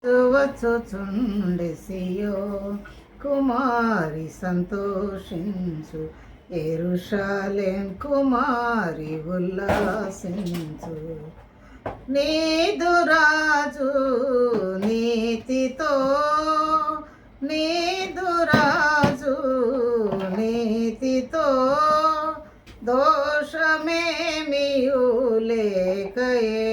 వచ్చుచుండె సియోన్ కుమారి సంతోషించు, యెరూషలేం కుమారి ఉల్లాసించు. నీదు రాజు నీతితో, నీదు రాజు నీతితో, దోషమేమియు లేకయే,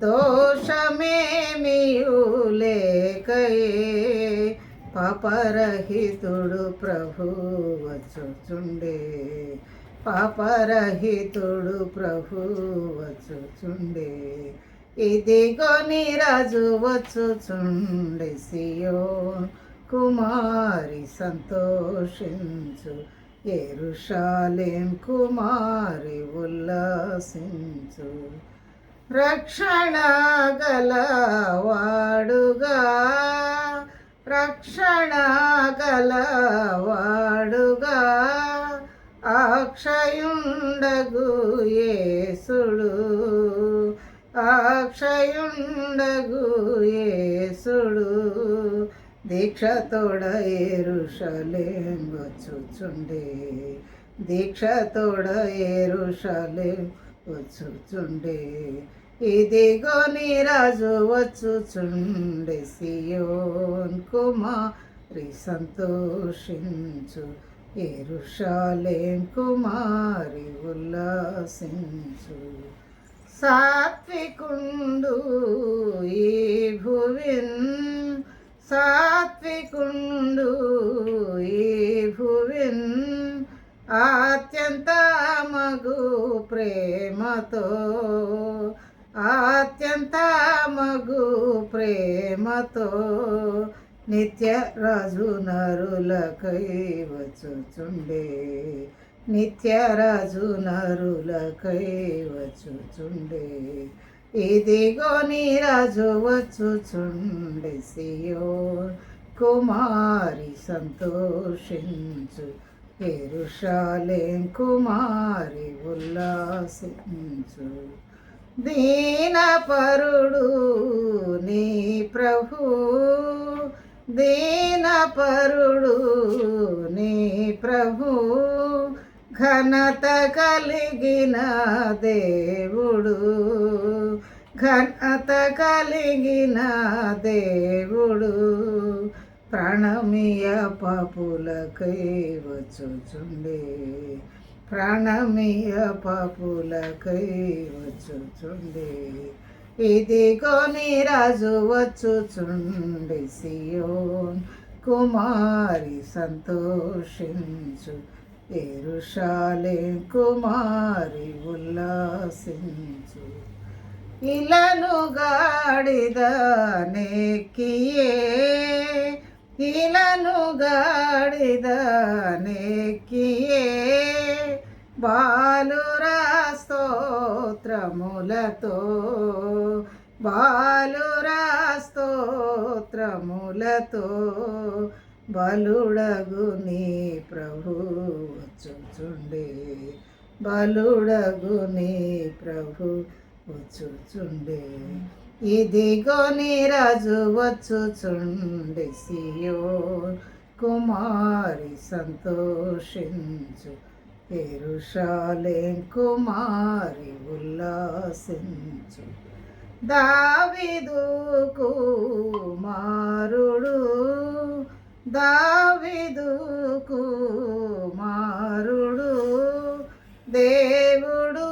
దోషమేమియు లేకయే, పాపరహితుడు ప్రభు వచ్చుచుండే, పాపరహితుడు ప్రభు వచ్చుచుండే. ఇదిగో నీ రాజు వచ్చుచుండే, సియోన్ కుమారి సంతోషించు, యెరూషలేం కుమారి ఉల్లాసించు. రక్షణ గలవాడుగా, రక్షణ గలవాడుగా, అక్షయుండగు యేసుడు, అక్షయుండగు యేసుడు, దీక్షతోడ యెరూషలేం వచ్చుచుండే, దీక్షతోడ యెరూషలేం వచ్చుచుండే. ఇదిగో నీ రాజు వచ్చుచుండే, సియోన్ కుమారి సంతోషించు, యెరూషలేం కుమారి ఉల్లాసించు. సాత్వికుండు ఈ భువిన్, సాత్వికుండు ఈ భువిన్, అత్యంత మగు ప్రేమతో, అత్యంత మగు ప్రేమతో, నిత్య రాజు నరులకై వచ్చుచుండే, నిత్య రాజు నరులకై వచ్చుచుండే. ఇదిగో నీ రాజు వచ్చుచుండే, సియోన్ కుమారి సంతోషించు, యెరూషలేం కుమారి ఉల్లాసించు. దీనపరుడు నీ ప్రభు, దీనపరుడు నీ ప్రభు, ఘనత కలిగిన దేవుడు, ఘనత కలిగిన దేవుడు, ప్రాణమియ పాపులకై వచ్చుచుండే, ప్రాణమియ పాపులకై వచ్చుచుండే. ఇదిగో నీ రాజు వచ్చుచుండే, సియోన్ కుమారి సంతోషించు, యెరూషలేం కుమారి ఉల్లాసించు. ఇలను గాడిద నెక్కియే, ఇలను గాడిద నెక్కియే, బాలురా స్తోత్రములతో, బాలురా స్తోత్రములతో, బలుడగు నీ ప్రభు వచ్చుచుండే, బలుడగు నీ ప్రభు వచ్చుచుండే. ఇదిగో నీ రాజు వచ్చుచుండే, సియోన్ కుమారి సంతోషించు, యెరూషలేం కుమారి ఉల్లాసించు. దావీదు కుమారుడు, దావీదు కుమారుడు, దేవుడు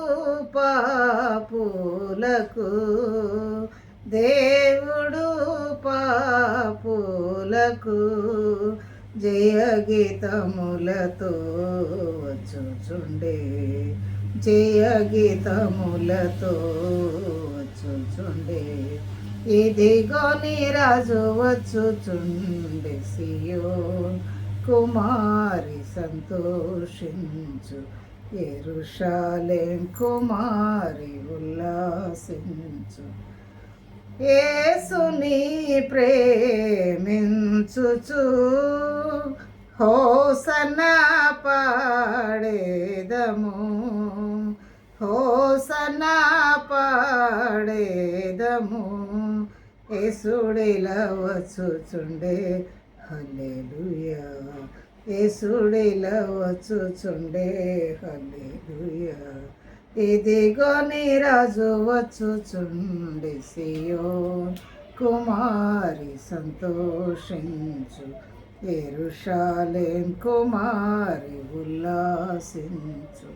పాపులకు, దేవుడు పాపులకు, జయగీతములతో వచ్చుచుండే, జయగీతములతో వచ్చుచుండే. ఇదిగో నీ రాజు వచ్చుచుండే, సియోన్ కుమారి సంతోషించు, యెరూషలేం కుమారి ఉల్లాసించు. యేసుని ప్రేమించుచు, హోసన్నా పాడేదము, హోసన్నా పాడేదము, యేసుడిలా వచ్చుచుండే హల్లెలూయా, యేసుడిలా వచ్చుచుండే హల్లెలూయా. ఇదిగో నీ రాజు వచ్చుచుండే సియోన్ కుమారి సంతోషించు, యెరూషలేం కుమారి ఉల్లాసించు.